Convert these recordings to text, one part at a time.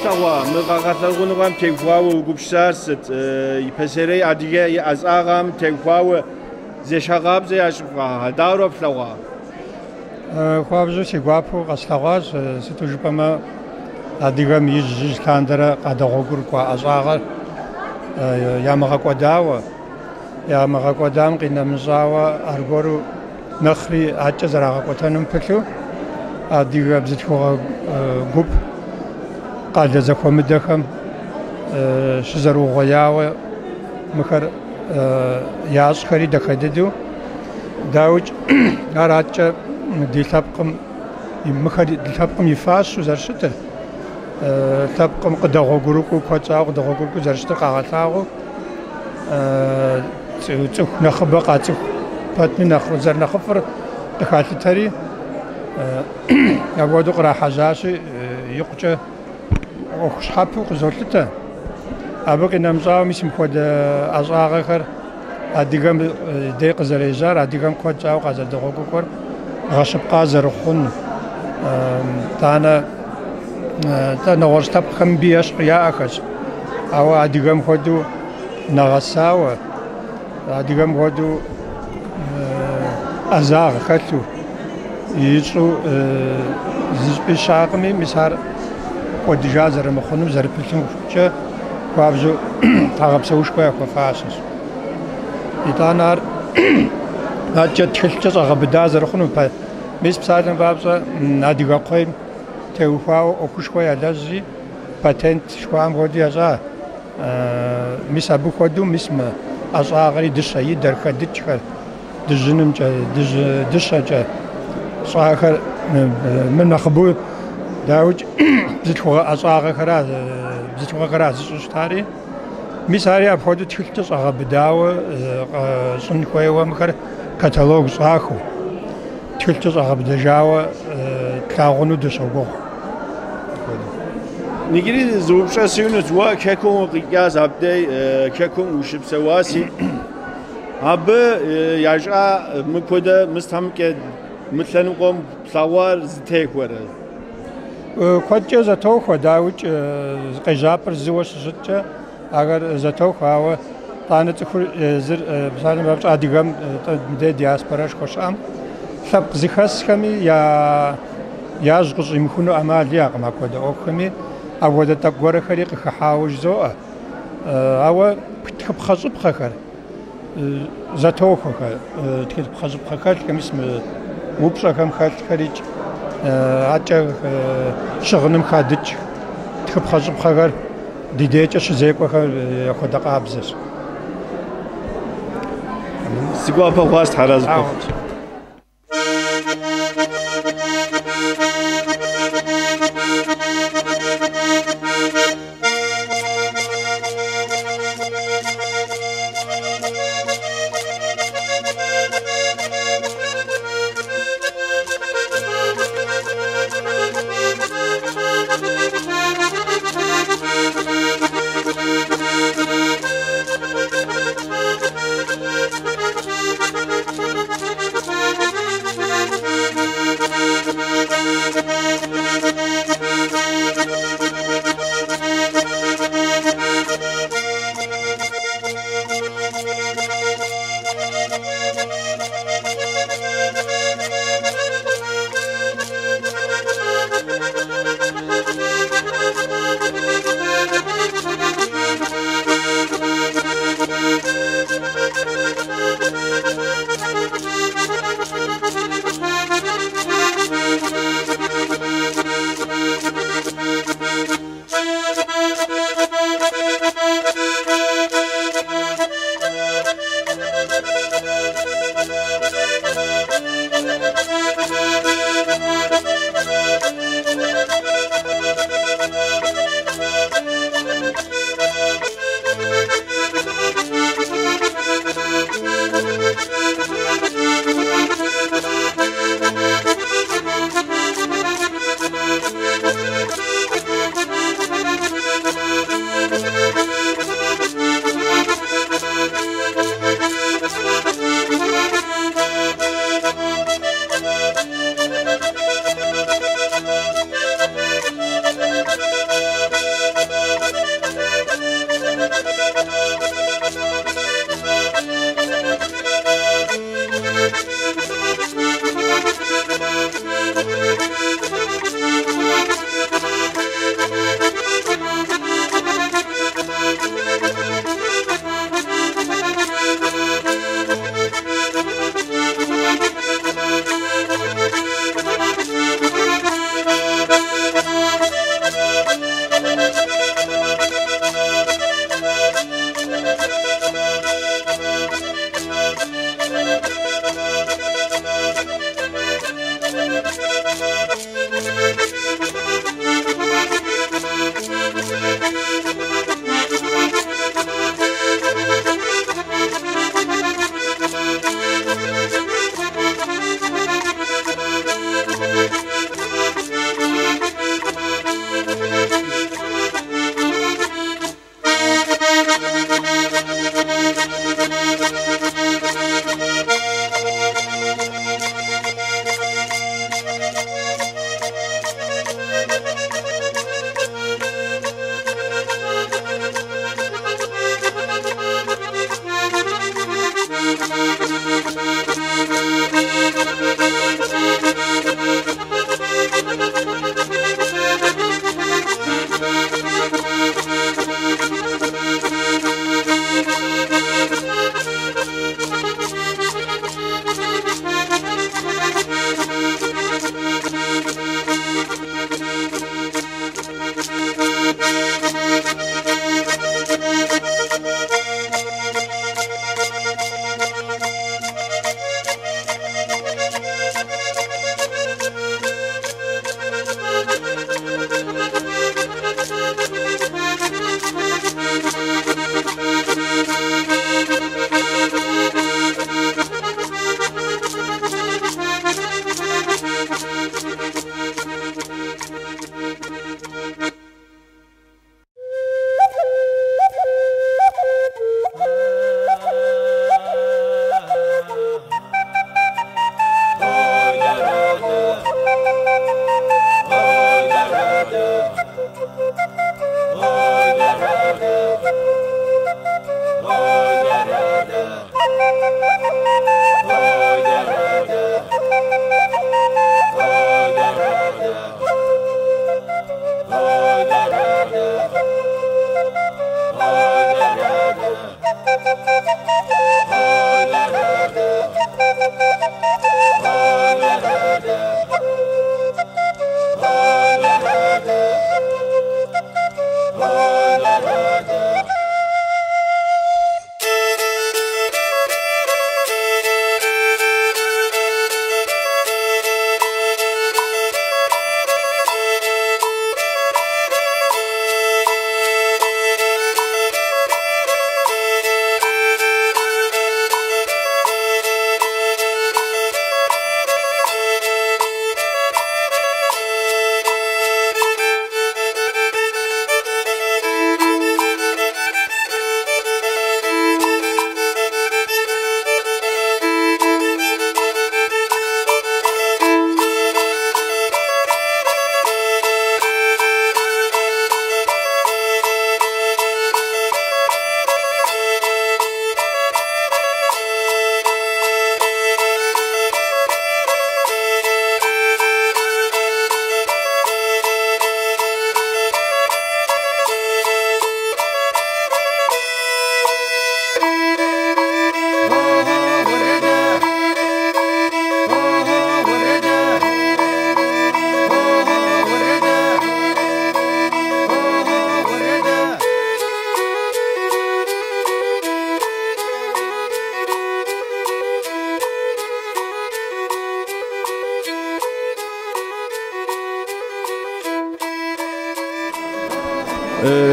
Sawa, mıqaqatlarğunğam tekvağı uğupşarsıt, ipesere adige azağam tekvağı zeşağab zeyaşıqaha, davropşlağa. Xuabzu sigvapu qaslağaz, situjupama adigam yizjiz kandara qadağogur kwa azağar, yamağaqodawa, yamağaqodam qinamzawa argoru nakhri atça zarağaqotanım peklu, adigam zitxuğa gup, قاعدة زخم دخم شزر وغياوة مخر ياز خري دخددو داوج أرادش ديثابكم мыхэр лъэпкъым и фащу зэрыщытыр. Лъэпкъым къыдэгъуэгурыкӏуэу куэцӏауэ къыдэгъуэгурыкӏуэу зэрыщытыр къагъэлъагъуэу цӏыху нэхъыбэ къацӏыху пэтми зэрынэхъыфӏыр къыхалъытэри апхуэдэу кърахьэжьащи икъукӏэ ӏуэху щхьэпэу къызолъытэ. Абы къинэмыщӏауэ мис мыпхуэдэ ӏэщӏагъэхэр адыгэм дей къызэрежьар, адыгэм куэд щӏауэ къазэрыдэгъуэгурыкӏуэр гъэщыпкъа зэрыхъун, нэгъуэщӏ лъэпкъхэм ещхь яӏэхэщ. Ауэ адыгэм хуэдэу нэгъэсауэ, адыгэм хуэдэу ӏэзагъ хэлъу ищӏу зыщӏи щакъыми, мис ар кӏуэдыжа зэрымыхъунум зэрыпылъымкӏэ хуабжьу къагъэпсэушхуэ яхуэфащэщ. ИтӀанэ ар адэкӀэ тхылъкӀэ щӀэгъэбыда зэрыхъуну, мис псалъэм папщӀэ адыгэ кхъуейм теухуауэ Ӏуэхушхуэ ялэжьи патент шхуам хуэдэу ящӀа. Мис абы хуэдэу мис мы ӀэщӀагъэри дыщэ идэр хэдыкӀхэр дыжьынымкӀэ, дыщэкӀэ щӀахэр мы нэхъыбэу дауикӀ бзылъхугъэ ӀэщӀагъэхэра зыщӀу щытари, мис ари апхуэдэу тхылъкӀэ щӀэгъэбыдауэ щӀын хуейуэ мыхэр каталог щӀахыу тхылъкӀэ щӀэгъэбыдэжауэ тлъагъуну дыщогугъ. Нигери зыупщӀэсыжынущ уэ кекум укъикӀащ абдей кекум ущыпсэуаси. Абы ящӀа мыпхуэдэ мыстхьэмкӀэ мы лъэныкъуэм плъэгъуар зытехуэрэ? Куэдкӏэ зэтохуэ, дауикӏ къежьапӏэр зыуэ щыщыткӏэ ахэр зэтохуэ, ауэ итӏанэ цӏыхур псалъэм папщӏэ адыгэм мыдей диаспорашхуэ щыӏэм лъэпкъ зыхэсхэми яжь къыщӏимыхуну ӏэмал иӏэкъым апхуэдэ ӏуэхухэми, апхуэдэ тӏэкӏу гуэрхэри къыхыхьауэ жызоӏэ. Ауэ тхыпхъэ щӏыпхъэхэр зэтохуэхэр, тхыпхъэ щӏыпхъэ хэлъхэм, мис мы упщӏэхэм хэлъхэрикӏ адэкӏэ щыгъыным хадыкӏ тхыпхъэ щӏыпхъэхэр ди дейкӏэ щызекӏуэхэр апхуэдэ къабзэщ. Сигуапэ хъуащ Тхьэрэзыпӏэ.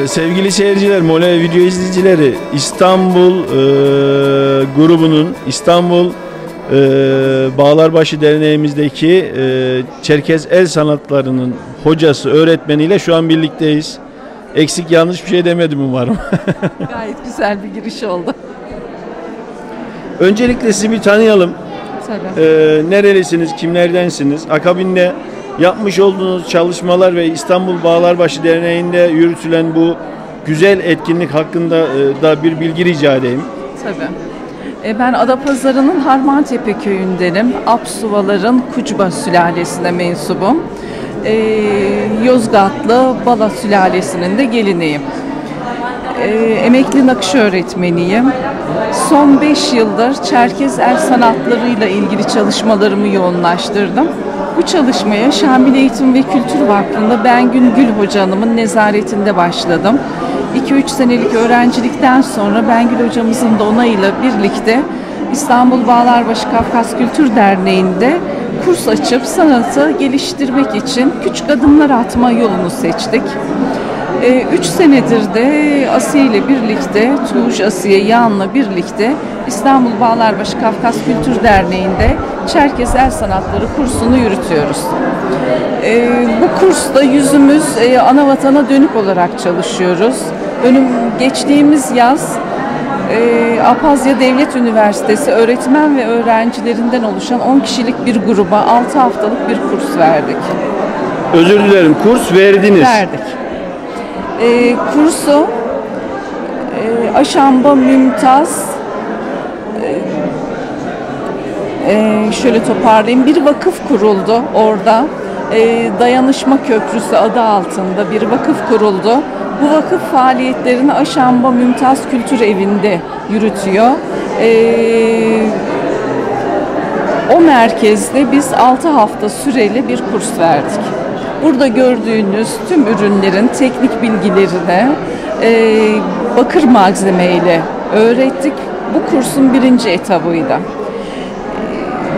Sevgili seyirciler, Mole video izleyicileri, İstanbul grubunun İstanbul Bağlarbaşı Derneğimizdeki Çerkez El Sanatları'nın hocası, öğretmeniyle şu an birlikteyiz. Eksik yanlış bir şey demedim umarım. Gayet güzel bir giriş oldu. Öncelikle sizi bir tanıyalım. Tabii. Nerelisiniz, kimlerdensiniz? Akabinde yapmış olduğunuz çalışmalar ve İstanbul Bağlarbaşı Derneği'nde yürütülen bu güzel etkinlik hakkında da bir bilgi rica edeyim. Tabii. Ben Adapazarı'nın Harmantepe köyündenim. Apsuvaların Kucuba sülalesine mensubum. Yozgatlı Bala sülalesinin de geliniyim. Emekli nakış öğretmeniyim. Son 5 yıldır Çerkez el sanatlarıyla ilgili çalışmalarımı yoğunlaştırdım. Bu çalışmaya Şamil Eğitim ve Kültür Vakfı'nda Bengün Gül Hoca Hanım'ın nezaretinde başladım. 2-3 senelik öğrencilikten sonra Bengül hocamızın da onayıyla birlikte İstanbul Bağlarbaşı Kafkas Kültür Derneği'nde kurs açıp sanatı geliştirmek için küçük adımlar atma yolunu seçtik. 3 senedir de Asiye ile birlikte, Tuğuş Asiye Yağan'la birlikte İstanbul Bağlarbaşı Kafkas Kültür Derneği'nde Çerkez El Sanatları kursunu yürütüyoruz. Bu kursta yüzümüz ana vatana dönük olarak çalışıyoruz. Geçtiğimiz yaz Apazya Devlet Üniversitesi öğretmen ve öğrencilerinden oluşan 10 kişilik bir gruba 6 haftalık bir kurs verdik. Özür dilerim, kurs verdiniz. Verdik. Kursu Aşamba Mümtaz şöyle toparlayayım. Bir vakıf kuruldu orada. Dayanışma Köprüsü adı altında bir vakıf kuruldu. Bu vakıf faaliyetlerini Aşamba Mümtaz Kültür Evi'nde yürütüyor. O merkezde biz 6 hafta süreli bir kurs verdik. Burada gördüğünüz tüm ürünlerin teknik bilgilerini bakır malzemeyle öğrettik. Bu kursun 1. etabıydı.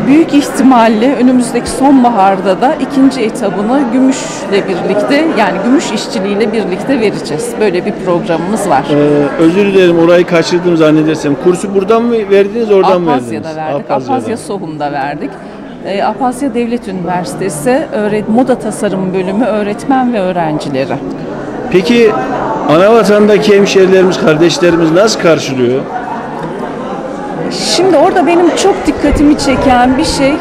Büyük ihtimalle önümüzdeki sonbaharda da 2. etabını gümüşle birlikte, yani gümüş işçiliğiyle birlikte vereceğiz. Böyle bir programımız var. Özür dilerim, orayı kaçırdım zannedersem. Kursu buradan mı verdiniz, oradan mı verdiniz? Apazya'da verdik. Apazya Sohum'da verdik. Apazya Devlet Üniversitesi Moda Tasarım Bölümü öğretmen ve öğrencileri. Peki anavatandaki hemşehrilerimiz, kardeşlerimiz nasıl karşılıyor? Şimdi orada benim çok dikkatimi çeken bir şey,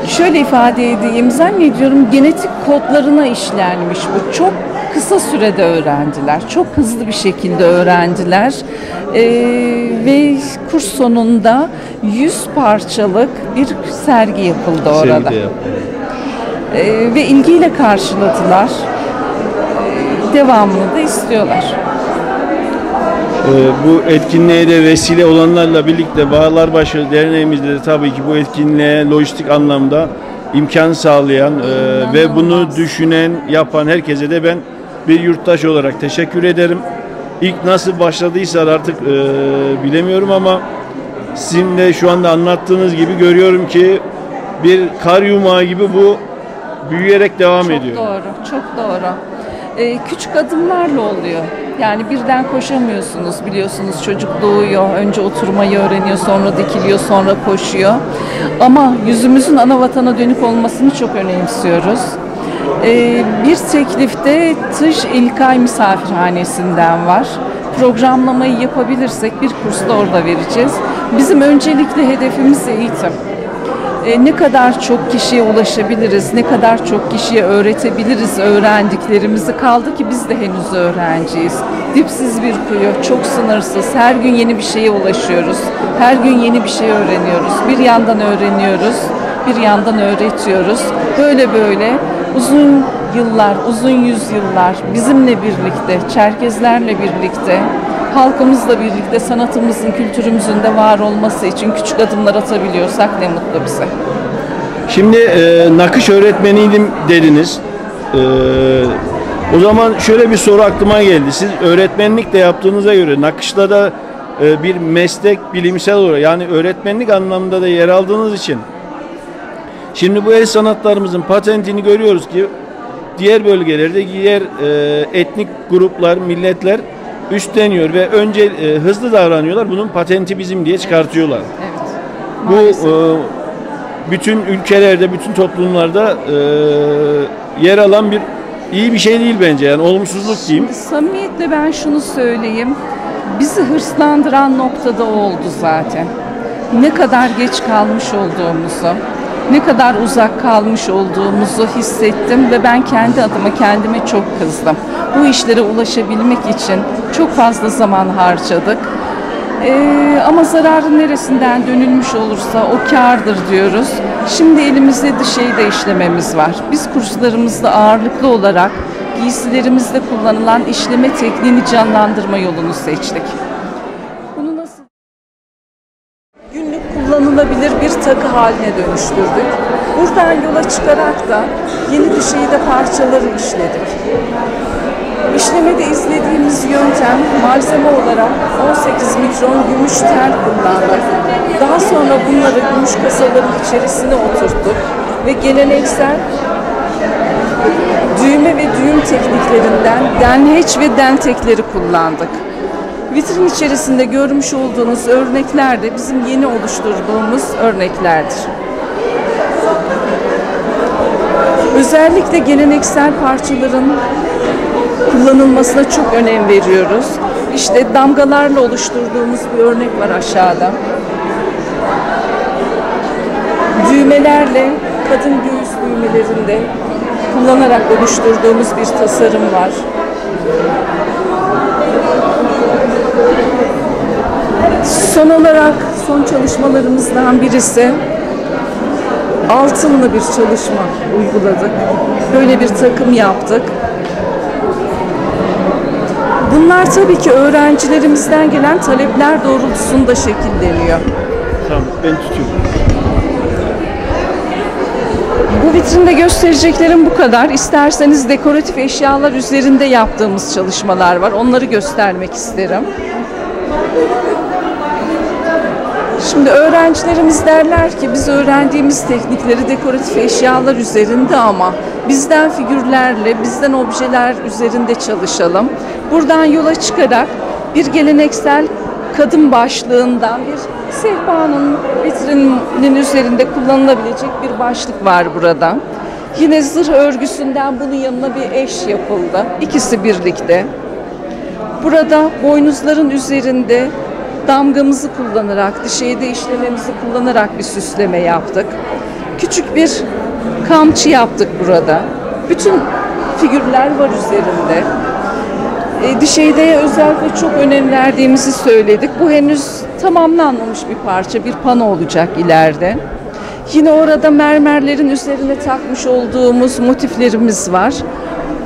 şöyle ifade edeyim, zannediyorum genetik kodlarına işlenmiş bu. Çok kısa sürede öğrendiler, çok hızlı bir şekilde öğrendiler ve kurs sonunda 100 parçalık bir sergi yapıldı orada. Ve ilgiyle karşıladılar, devamını da istiyorlar. Bu etkinliğe de vesile olanlarla birlikte Bağlarbaşı Derneğimizde de tabii ki bu etkinliğe lojistik anlamda imkan sağlayan ve bunu düşünen, yapan herkese de ben bir yurttaş olarak teşekkür ederim. İlk nasıl başladıysa artık bilemiyorum ama sizin de şu anda anlattığınız gibi görüyorum ki bir kar yumağı gibi bu büyüyerek devam ediyor. Çok doğru, çok doğru. Küçük adımlarla oluyor. Yani birden koşamıyorsunuz, biliyorsunuz, çocuk doğuyor, önce oturmayı öğreniyor, sonra dikiliyor, sonra koşuyor. Ama yüzümüzün ana vatana dönük olmasını çok önemsiyoruz. Bir teklifte Tış İlkay Misafirhanesi'nden var. Programlamayı yapabilirsek bir kurs da orada vereceğiz. Bizim öncelikli hedefimiz eğitim. Ne kadar çok kişiye ulaşabiliriz, ne kadar çok kişiye öğretebiliriz öğrendiklerimizi, kaldı ki biz de henüz öğrenciyiz. Dipsiz bir kuyu, çok sınırsız, her gün yeni bir şeye ulaşıyoruz, her gün yeni bir şey öğreniyoruz. Bir yandan öğreniyoruz, bir yandan öğretiyoruz. Böyle böyle uzun yıllar, uzun yüzyıllar bizimle birlikte, Çerkezlerle birlikte, halkımızla birlikte sanatımızın, kültürümüzün de var olması için küçük adımlar atabiliyorsak ne mutlu bize. Şimdi nakış öğretmeniydim dediniz. O zaman şöyle bir soru aklıma geldi. Siz öğretmenlik de yaptığınıza göre nakışla da bir meslek bilimsel olarak, yani öğretmenlik anlamında da yer aldığınız için şimdi bu el sanatlarımızın patentini görüyoruz ki diğer bölgelerde diğer etnik gruplar, milletler üstleniyor ve önce hızlı davranıyorlar. Bunun patenti bizim diye çıkartıyorlar. Evet. Bu bütün ülkelerde, bütün toplumlarda yer alan bir iyi bir şey değil bence. Yani olumsuzluk diyeyim. Şimdi samimiyetle ben şunu söyleyeyim. Bizi hırslandıran noktada oldu zaten. Ne kadar geç kalmış olduğumuzu, ne kadar uzak kalmış olduğumuzu hissettim ve ben kendi adıma kendime çok kızdım. Bu işlere ulaşabilmek için çok fazla zaman harcadık. Ama zararın neresinden dönülmüş olursa o kârdır diyoruz. Şimdi elimizde dışarıyı da işlememiz var. Biz kurslarımızda ağırlıklı olarak giysilerimizde kullanılan işleme tekniğini canlandırma yolunu seçtik. Bunu nasıl günlük kullanılabilir bir takı haline dönüştürdük. Buradan yola çıkarak da yeni dışarıda parçaları işledik. İşlemede izlediğimiz yöntem malzeme olarak 18 mikron gümüş tel kullandık. Daha sonra bunları gümüş kasaların içerisine oturttuk ve geleneksel düğme ve düğüm tekniklerinden denheç ve dentekleri kullandık. Vitrin içerisinde görmüş olduğunuz örnekler de bizim yeni oluşturduğumuz örneklerdir. Özellikle geleneksel parçaların kullanılmasına çok önem veriyoruz. İşte damgalarla oluşturduğumuz bir örnek var aşağıda. Düğmelerle, kadın göğüs düğmelerinde kullanarak oluşturduğumuz bir tasarım var. Son olarak son çalışmalarımızdan birisi altınlı bir çalışma uyguladık. Böyle bir takım yaptık. Bunlar tabii ki öğrencilerimizden gelen talepler doğrultusunda şekilleniyor. Tamam, ben tutuyorum. Bu vitrinde göstereceklerim bu kadar. İsterseniz dekoratif eşyalar üzerinde yaptığımız çalışmalar var. Onları göstermek isterim. Şimdi öğrencilerimiz derler ki biz öğrendiğimiz teknikleri dekoratif eşyalar üzerinde ama bizden figürlerle, bizden objeler üzerinde çalışalım. Buradan yola çıkarak bir geleneksel kadın başlığından bir sehpanın vitrinin üzerinde kullanılabilecek bir başlık var burada. Yine zırh örgüsünden bunun yanına bir eş yapıldı. İkisi birlikte. Burada boynuzların üzerinde damgamızı kullanarak, dişeyde işlememizi kullanarak bir süsleme yaptık. Küçük bir kamçı yaptık burada. Bütün figürler var üzerinde. Dişeydeye özellikle çok önem verdiğimizi söyledik. Bu henüz tamamlanmamış bir parça, bir pano olacak ileride. Yine orada mermerlerin üzerine takmış olduğumuz motiflerimiz var.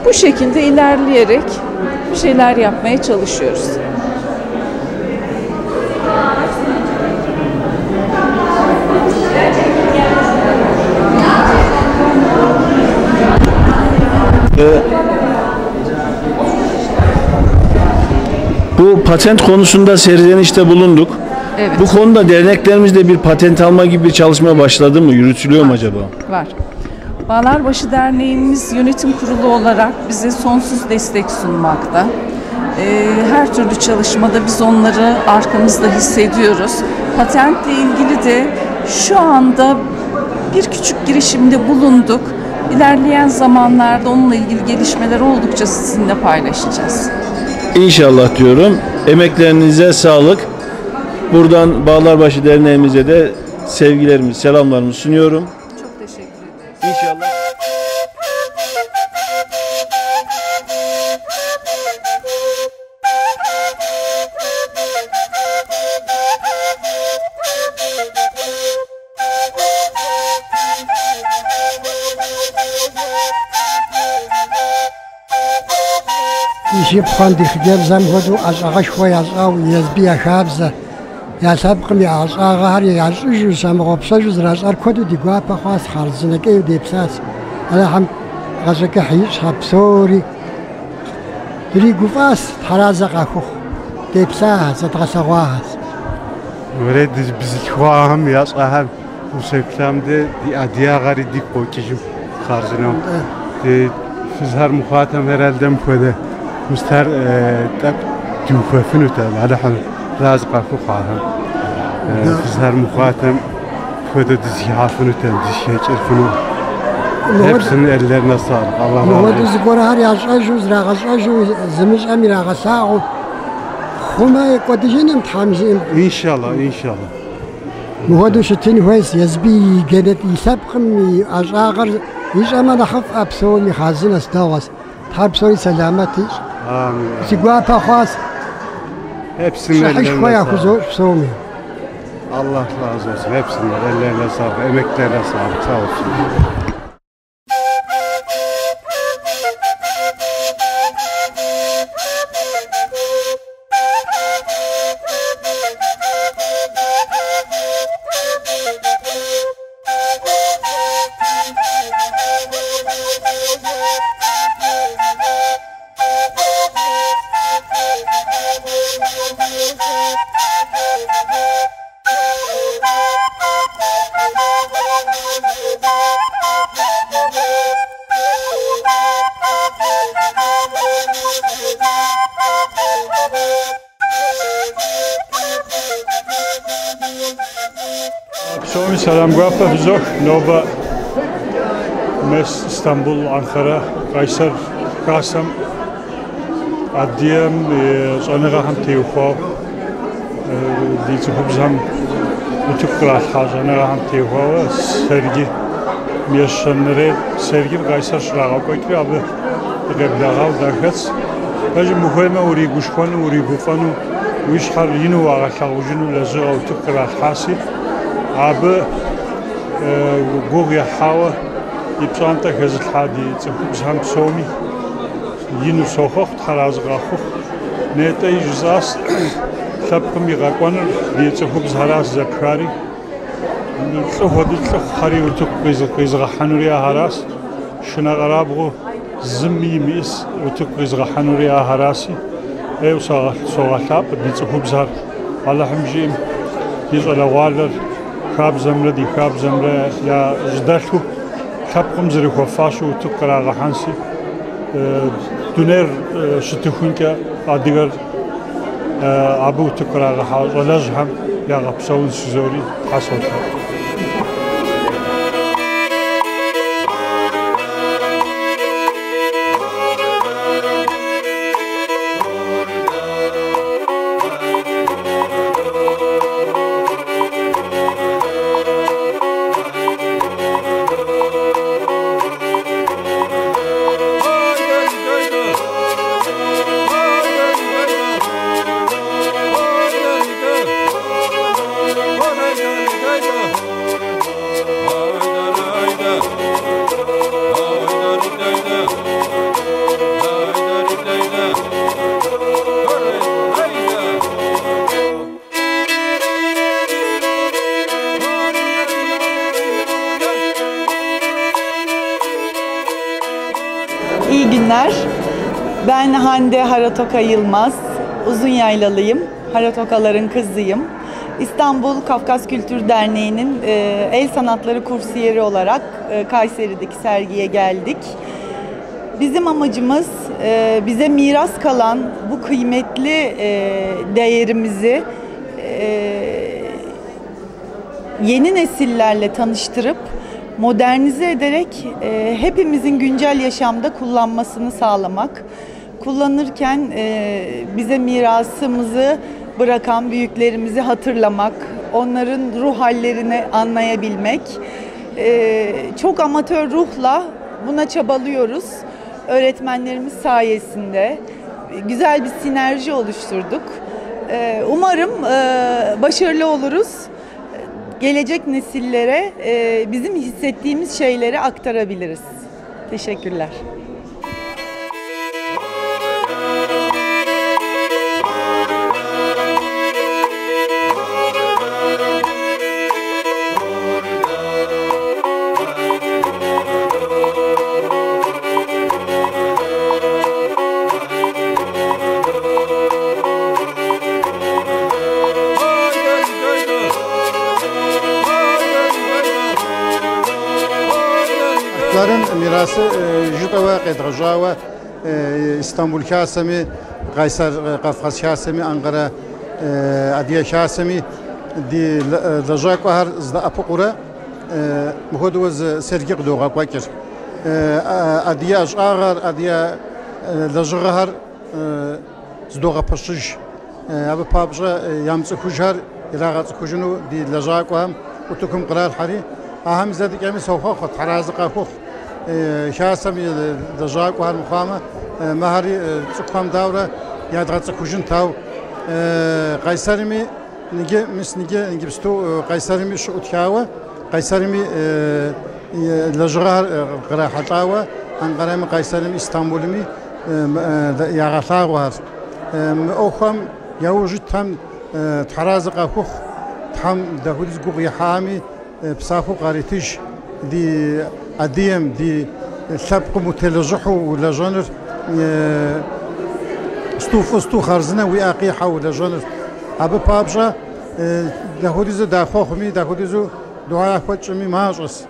Bu şekilde ilerleyerek bir şeyler yapmaya çalışıyoruz. Bu patent konusunda serzenişte bulunduk. Evet. Bu konuda derneklerimizde bir patent alma gibi bir çalışma başladı mı? Yürütülüyor mu acaba? Var. Bağlarbaşı Derneğimiz yönetim kurulu olarak bize sonsuz destek sunmakta. Her türlü çalışmada biz onları arkamızda hissediyoruz. Patentle ilgili de şu anda bir küçük girişimde bulunduk. İlerleyen zamanlarda onunla ilgili gelişmeler oldukça sizinle paylaşacağız. İnşallah diyorum. Emeklerinize sağlık. Buradan Bağlarbaşı Derneğimize de sevgilerimi, selamlarımı sunuyorum. Çok teşekkür ederiz. İnşallah. يجيب خاندي خدام زم هدو أزغش خويا أزغاو يزبيا خابزة يا سابقم يا أزغاغار يا زوجو سامغو بسجوز رازار كودو دي قوابا خواس خالزنا كيو دي بساس أنا هم غزك حيش خبسوري دري قفاس حرازق أخوخ دي بساس أتغسغواس ورد بزخواهم ياسقهم وسكلامده دي أديا غاري دي كوكيجو خارزنام دي فزهر مخاطم herhalde كده مستر تك جوففنو تال على حال رازق أخوخهم فزهر مخاطم كده دزيافنو تال دزيشرفنو hepsinin ellerine sağlık. Allah razı نهود olsun. زغور هر يازغجو زراغزغجو زمش أمي راغساغو خما يقدجينم تحمزيم İnşallah, inşallah. مهدو شتين هويس يزبي جنت يسبقم أزاغر يجمع نخف أبسومي خازن استغاث تحبسوي سلامتي Amin. سيقوا بخاص Hepsinin صحيح ellerine خويا sağlık. خزور بسومي Allah razı olsun. Hepsinin ellerine sağlık, emeklerine sağlık. Sağ olsun. Psomi salam guapa huzok nova mes İstanbul, Ankara, Kaysar, Kasım Adiyem, Zanıraham Teyuhav Dilçuhubzam Uçuklar Zanıraham Teyuhav Sergi Miyaşanları Sergi Kaysar Şırağa Koykri abi Reblağa Dakats Bacı muheme uri guşfanu uri gufanu ويشحر ينو وعشان وجنو لزق وتقرأ حاسي عبا جوجي حوا يبصانتا كذا الحادي تفهم سومي ينو سوخ تحراز غاخو نتا يجزاس تبقم يغاقوان بيتفهم زهراس زكاري نتلوه دلتلوه خاري وتق قيز غحنوريا هراس شنا غرابغو زمي ميس وتق قيز غحنوريا هراسي ايو صغالاب بيتفهم زهر الله حمجيم يزغل والر خاب زمره دي خاب زمره يا جدالو تبقم زري خفاشو تقرا غحانسي دونر شتخونكا اديغر ابو تقرا غحا ولازهم يا غبسون سزوري حصلت Go, go, go, go. İyi günler. Ben Hande Haratoka Yılmaz. Uzunyaylılıyım. Haratokaların kızıyım. İstanbul Kafkas Kültür Derneği'nin el sanatları kursiyeri olarak Kayseri'deki sergiye geldik. Bizim amacımız bize miras kalan bu kıymetli değerimizi yeni nesillerle tanıştırıp modernize ederek hepimizin güncel yaşamda kullanmasını sağlamak. Kullanırken bize mirasımızı bırakan büyüklerimizi hatırlamak, onların ruh hallerini anlayabilmek. Çok amatör ruhla buna çabalıyoruz. Öğretmenlerimiz sayesinde güzel bir sinerji oluşturduk. Umarım başarılı oluruz. Gelecek nesillere bizim hissettiğimiz şeyleri aktarabiliriz. Teşekkürler. mirası jütava qedğawa İstanbul Kasemi, Kaysar Kafkas Kasemi, Ankara Adiye Kasemi di lajak var zda apukura muhoduz sergi qdoğa qakir Adiye aşağar Adiye lajğar zdoğa paşış abi pabja yamsı kujar iragat kujunu di lajak vam utukum qrar hari أهم زادك أمي سوخ حرازق أخوخ شاسم دجاج وهر مقامة مهاري تقام دورة يادغت كوجن تاو قيصرمي نجي نجي بستو قيصرمي شو تشاوة قيصرمي لجغار قرا حطاوة أنقرام قيصرمي إسطنبولمي يغثار وهر أخوام يوجد تام حرازق أخوخ تام دهولز قوي حامي بصافو قاريتيش دي أديم دي سبق متلجحو ولا جانر استو خارزنا وياقيحة ولا جانر أبو بابجا دهوديزو داخوخمي دهوديزو دعاء خوتشمي ماجس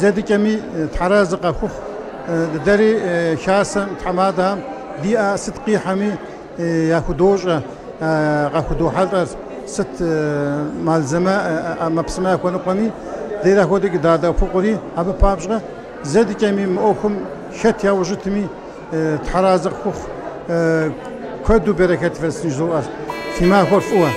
زادي كمي تحرازق أخوخ داري شاسم تحمادهم دي صدقي حمي ياخدوجا غاخدو حضر ست مالزمة مبسمة كونو قمي ديرا خودك دادا فقري أبو بابجا زاد كمي مأوكم شت يا وجتمي تحرازق خوخ كدو بركة فلسنجزوار فيما خرفوها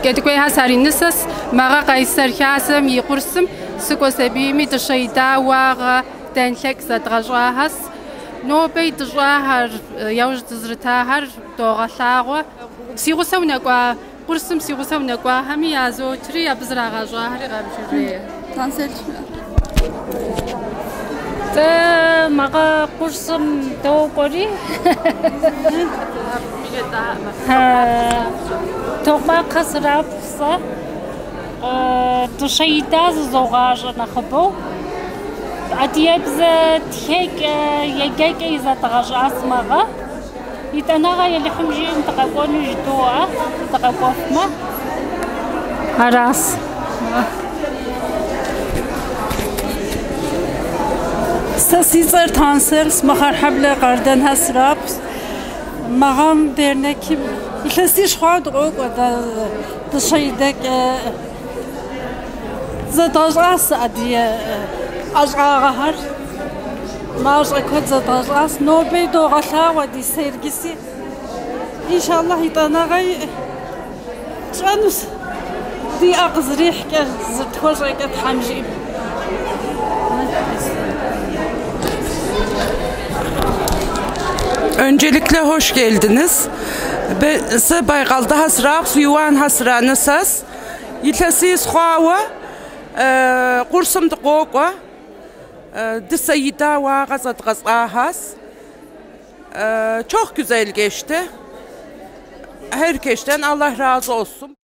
كتكوي هساري نسس مغا قيصر كاسم يقرسم سكو سبيمي تشيدا واغ تنشك زدغجاهس نو بي تجاهر يوج تزرتاهر دوغلاغو سيغو نقوا قرسم سيغو نقوا همي يازو تري ابزراغا جاهر غابشري تنسل مغا قرسم دو قري توقع قصرابسا تشيداز زوغاج نخبو عديبز تهيك يجيك إذا تغاج أسمغا يتناغا يلي حمجي تقاقون جدوها تقاقوفما هراس سيصير تانسر سمخار حبل قردن هسرابس مغام درنكي لسيش خاد روك ودا تشيدك زداج أس أدي أجعاهر ما أجعكت زداج أس نوبي دوغلا ودي سيرجسي إن شاء الله يتناغي شانوس دي أقزريح كزدخوش ريكت حمجي Öncelikle hoş geldiniz. Ben Baykal'da hasraq, Suyuan hasranısız. Yilasiz xava, kursum da qoqa, disayida ve gazat ahas. Çok güzel geçti. Herkesten Allah razı olsun.